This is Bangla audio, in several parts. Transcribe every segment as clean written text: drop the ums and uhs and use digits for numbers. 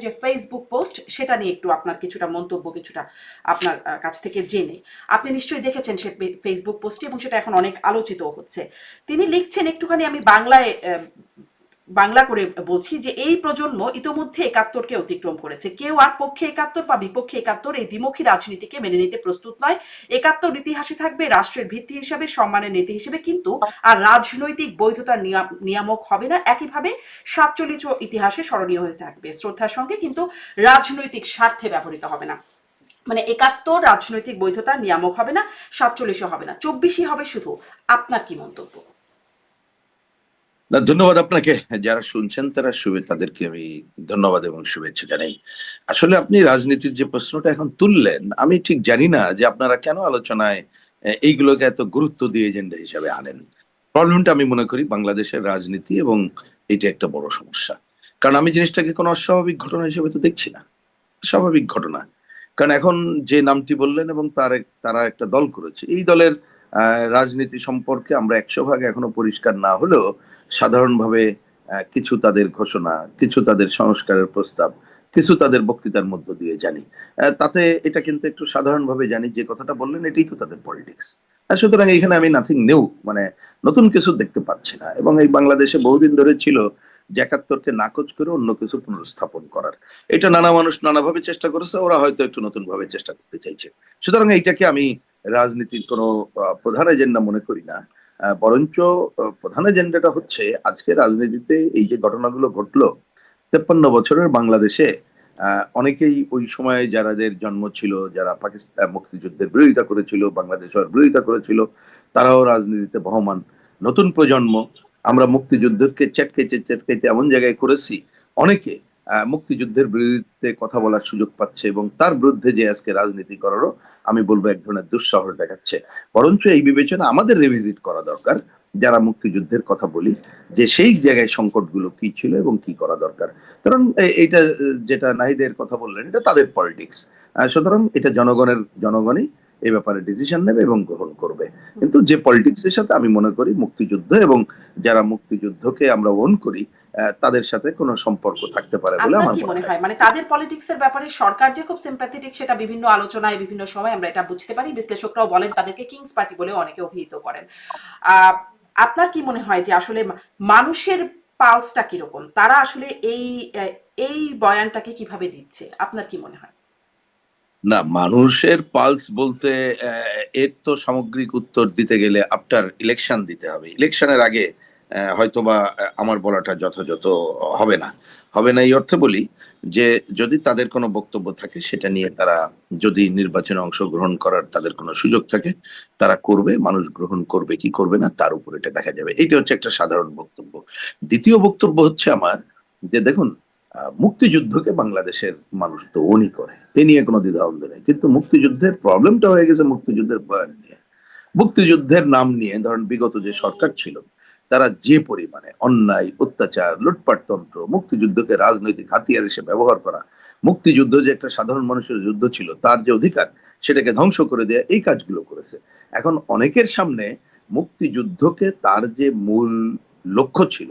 যে ফেসবুক পোস্ট সেটা নিয়ে একটু আপনার কিছুটা মন্তব্য কিছুটা আপনার কাছ থেকে জেনে। আপনি নিশ্চয়ই দেখেছেন সে ফেসবুক পোস্টটি এবং সেটা এখন অনেক আলোচিত হচ্ছে। তিনি লিখছেন, একটুখানি আমি বাংলা করে বলছি, যে এই প্রজন্ম ইতোমধ্যে একাত্তরকে অতিক্রম করেছে। কেউ আর পক্ষে একাত্তর বা বিপক্ষে একাত্তর এই দ্বিমুখী রাজনীতিকে মেনে নিতে প্রস্তুত নয়। একাত্তর ইতিহাসে থাকবে রাষ্ট্রের ভিত্তি হিসাবে, সম্মানের নীতি হিসেবে, কিন্তু আর রাজনৈতিক বৈধতার নিয়ামক হবে না। একইভাবে ৪৭ ইতিহাসে স্মরণীয় হয়ে থাকবে শ্রদ্ধার সঙ্গে, কিন্তু রাজনৈতিক স্বার্থে ব্যবহৃত হবে না। মানে একাত্তর রাজনৈতিক বৈধতার নিয়ামক হবে না, ৪৭ও হবে না, ২৪ই হবে শুধু। আপনার কি মন্তব্য? না, ধন্যবাদ আপনাকে। যারা শুনছেন তাদেরকে আমি ধন্যবাদ এবং শুভেচ্ছা জানাই। আসলে আপনি রাজনীতির যে প্রশ্নটা এখন তুললেন, আমি ঠিক জানি না যে আপনারা কেন আলোচনায় এইগুলোকে এত গুরুত্ব দিয়ে এজেন্ডা হিসাবে আনেন। প্রবলেমটা আমি মনে করি বাংলাদেশের রাজনীতি, এবং এটা একটা বড় সমস্যা। কারণ আমি জিনিসটাকে কোনো অস্বাভাবিক ঘটনা হিসেবে তো দেখছি না, স্বাভাবিক ঘটনা। কারণ এখন যে নামটি বললেন এবং তারা একটা দল করেছে, এই দলের রাজনীতি সম্পর্কে আমরা ১০০ ভাগ এখনো পরিষ্কার না হলেও সাধারণভাবে কিছু তাদের ঘোষণা, কিছু তাদের সংস্কারের প্রস্তাব, কিছু তাদের বক্তৃতার মধ্য দিয়ে জানি। তাতে এটা কিন্তু একটু সাধারণভাবে জানি, যে কথাটা বললেন এটাই তো তাদের পলিটিক্স। সুতরাং এখানে আমি নাথিং নিউ, মানে নতুন কিছু দেখতে পাচ্ছি না। এবং এই বাংলাদেশে বহুদিন ধরে ছিল যে ৭১কে নাকচ করে অন্য কিছু পুনর্স্থাপন করার। এটা নানা মানুষ নানাভাবে চেষ্টা করেছে, ওরা হয়তো একটু নতুন ভাবে চেষ্টা করতে চাইছে। সুতরাং এইটাকে আমি রাজনীতির কোনো প্রধান এজেন্ডা মনে করি না। বরঞ্চ প্রধান এজেন্ডাটা হচ্ছে আজকে রাজনীতিতে এই যে ঘটনাগুলো ঘটলো ৫৩ বছরের বাংলাদেশে, অনেকেই ওই সময়ে যারাদের জন্ম ছিল, যারা পাকিস্তান মুক্তিযুদ্ধের বিরোধিতা করেছিল, বাংলাদেশের বিরোধিতা করেছিল, তারাও রাজনীতিতে বহমান। নতুন প্রজন্ম, আমরা মুক্তিযুদ্ধকে চেটকেতে এমন জায়গায় করেছি, অনেকে মুক্তিযুদ্ধের বিরুদ্ধে কথা বলার সুযোগ পাচ্ছে এবং তার বিরুদ্ধে যে আজকে রাজনীতি করারও আমি বলবো এক ধরনের দুঃসাহস দেখাচ্ছে। বরঞ্চ এই বিবেচনা আমাদের রিভিজিট করা দরকার, যারা মুক্তিযুদ্ধের কথা বলি, যে সেই জায়গায় সংকটগুলো কি ছিল এবং কি করা দরকার। কারণ এইটা যেটা নাহিদের কথা বললেন, এটা তাদের পলিটিক্স। সুতরাং এটা জনগণই এই ব্যাপারে ডিসিশন নেবে এবং গ্রহণ করবে। কিন্তু যে পলিটিক্স এর সাথে আমি মনে করি মুক্তিযুদ্ধ এবং যারা মুক্তিযুদ্ধকে আমরা ওন করি তাদের সাথে কোনো সম্পর্ক থাকতে পারে বলে আপনার আমার কি মনে মনে হয়। হয়, মানে তাদের পলিটিক্সের ব্যাপারে সরকার যে খুব সিম্প্যাথেটিক সেটা বিভিন্ন আলোচনায় বিভিন্ন সময় আমরা এটা বুঝতে পারি। বিশ্লেষকরাও বলেন তাদেরকে কিংস পার্টি বলেও অনেকে অভিহিত করেন। আহ, আপনার কি মনে হয় যে আসলে মানুষের পালসটা কিরকম, তারা আসলে এই বয়ানটাকে কিভাবে দিচ্ছে? আপনার কি মনে হয়? না, মানুষের পালস বলতে এর তো সামগ্রিক উত্তর দিতে গেলে আফটার ইলেকশন দিতে হবে। ইলেকশনের আগে হয়তোবা আমার বলাটা যথাযথ হবে না। হবে না এই অর্থে বলি যে যদি তাদের কোনো বক্তব্য থাকে সেটা নিয়ে তারা, যদি নির্বাচনে অংশগ্রহণ করার তাদের কোনো সুযোগ থাকে, তারা করবে। মানুষ গ্রহণ করবে কি করবে না তার উপর এটা দেখা যাবে। এটা হচ্ছে একটা সাধারণ বক্তব্য। দ্বিতীয় বক্তব্য হচ্ছে আমার, যে দেখুন, মুক্তিযুদ্ধকে বাংলাদেশের মানুষ তো অনই করে, এ নিয়ে কোনো দ্বিধাদ্বন্দ্ব নেই। কিন্তু মুক্তিযুদ্ধের প্রবলেমটা হয়ে গেছে মুক্তিযুদ্ধের বয়ান নিয়ে। মুক্তিযুদ্ধের নাম নিয়ে ধরেন বিগত যে সরকার ছিল, তারা যে পরিমাণে অন্যায়, অত্যাচার, লুটপাট তন্ত্র, মুক্তিযুদ্ধকে রাজনৈতিক হাতিয়ার হিসেবে ব্যবহার করা, মুক্তিযুদ্ধ যে একটা সাধারণ মানুষের যুদ্ধ ছিল, তার যে অধিকার সেটাকে ধ্বংস করে দেয়া, এই কাজগুলো করেছে। এখন অনেকের সামনে মুক্তিযুদ্ধকে তার যে মূল লক্ষ্য ছিল,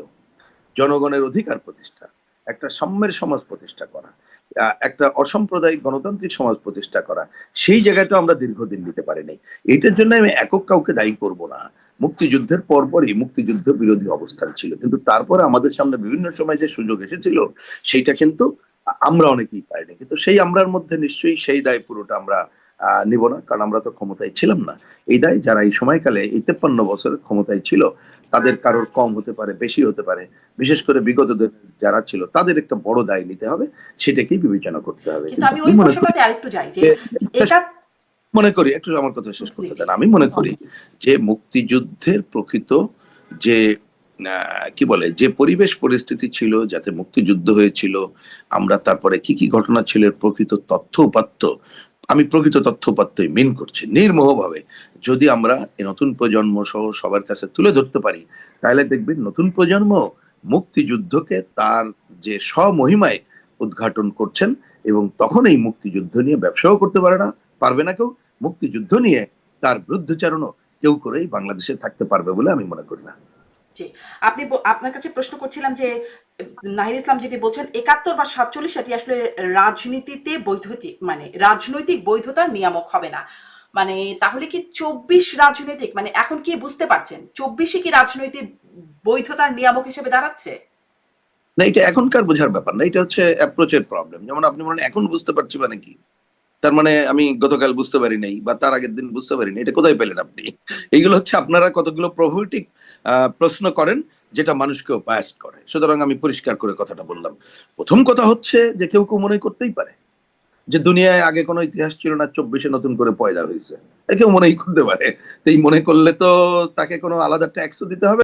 জনগণের অধিকার প্রতিষ্ঠা, একটা সাম্যের সমাজ প্রতিষ্ঠা করা, একটা অসাম্প্রদায়িক গণতান্ত্রিক সমাজ প্রতিষ্ঠা করা, সেই জায়গাটা আমরা দীর্ঘদিন নিতে পারিনি। এটার জন্য আমি একক কাউকে দায়ী করব না। মুক্তিযুদ্ধের পরপরই মুক্তিযুদ্ধ বিরোধী অবস্থান ছিল, কিন্তু তারপরে আমাদের সামনে বিভিন্ন সময় যে সুযোগ এসেছিল সেইটা কিন্তু আমরা অনেকেই পাইনি। কিন্তু সেই আমরার মধ্যে নিশ্চয়ই সেই দায় পুরোটা আমরা নিব না, কারণ আমরা তো ক্ষমতায় ছিলাম না। এই দায় যারা এই সময়কালে এই ৫৩ বছরের ক্ষমতায় ছিল, তাদের কারোর কম হতে পারে, বেশি হতে পারে, বিশেষ করে বিগত যারা ছিল তাদের একটা বড় দায় নিতে হবে, সেটাকেই বিবেচনা করতে হবে। কিন্তু কিন্তু আমি আমি ওই মনে করি প্রশ্নটাতে আরেকটু যাই যে যে এটা মনে করি একটু আমার কথা শেষ করতে জি দেন। আমি মনে করি যে মুক্তিযুদ্ধের প্রকৃত যে কি বলে, যে পরিবেশ পরিস্থিতি ছিল যাতে মুক্তিযুদ্ধ হয়েছিল, আমরা তারপরে কি কি ঘটনা ছিল, এর প্রকৃত তথ্য উপাত্ত, আমি প্রকৃত তথ্য উপাত্তই মিন করছি নির্মোহভাবে, যদি আমরা এই নতুন প্রজন্ম সহ সবার কাছে তুলে ধরতে পারি, তাহলে দেখবেন নতুন প্রজন্ম মুক্তিযুদ্ধকে তার যে স্বমহিমায় উদ্ঘাটন করছেন। এবং তখন এই মুক্তিযুদ্ধ নিয়ে ব্যবসাও করতে পারবে না কেউ, মুক্তিযুদ্ধ নিয়ে তার বিরুদ্ধচারণও কেউ করেই বাংলাদেশে থাকতে পারবে বলে আমি মনে করি না। জি, আপনার কাছে প্রশ্ন করছিলাম যে নাহিদ ইসলাম যেটি বলছেন ৭১ বা ৪৭ এটি আসলে রাজনীতিতে মানে রাজনৈতিক বৈধতার নিয়ামক হবে না। মানে তাহলে কি ২৪ রাজনৈতিক, মানে এখন কি বুঝতে পারছেন ২৪ই কি রাজনৈতিক বৈধতার নিয়ামক হিসেবে দাঁড়াচ্ছে? না, এটা এখনকার বোঝার ব্যাপার না, এটা হচ্ছে অ্যাপ্রোচের প্রবলেম। যেমন আপনি বলেন এখন বুঝতে পারছি মানে কি, তার মানে আমি গতকাল বুঝতে পারি নাই বা তার আগের দিন বুঝতে পারি নাই, এটা কোথায় পেলেন আপনি? এইগুলো হচ্ছে আপনারা কতগুলো প্রভূতিক প্রশ্ন করেন যেটা মানুষকে বায়াস্ট করে। সুতরাং আমি পরিষ্কার করে কথাটা বললাম। প্রথম কথা হচ্ছে যে কেউ কেউ মনে করতেই পারে যে দুনিয়ায় আগে কোনো ইতিহাস ছিল না, ২৪-এ নতুন করে পয়দা হয়েছে। কেউ মনেই করতে পারে। তো এই মনে করলে তো তাকে কোনো আলাদা ট্যাক্সও দিতে হবে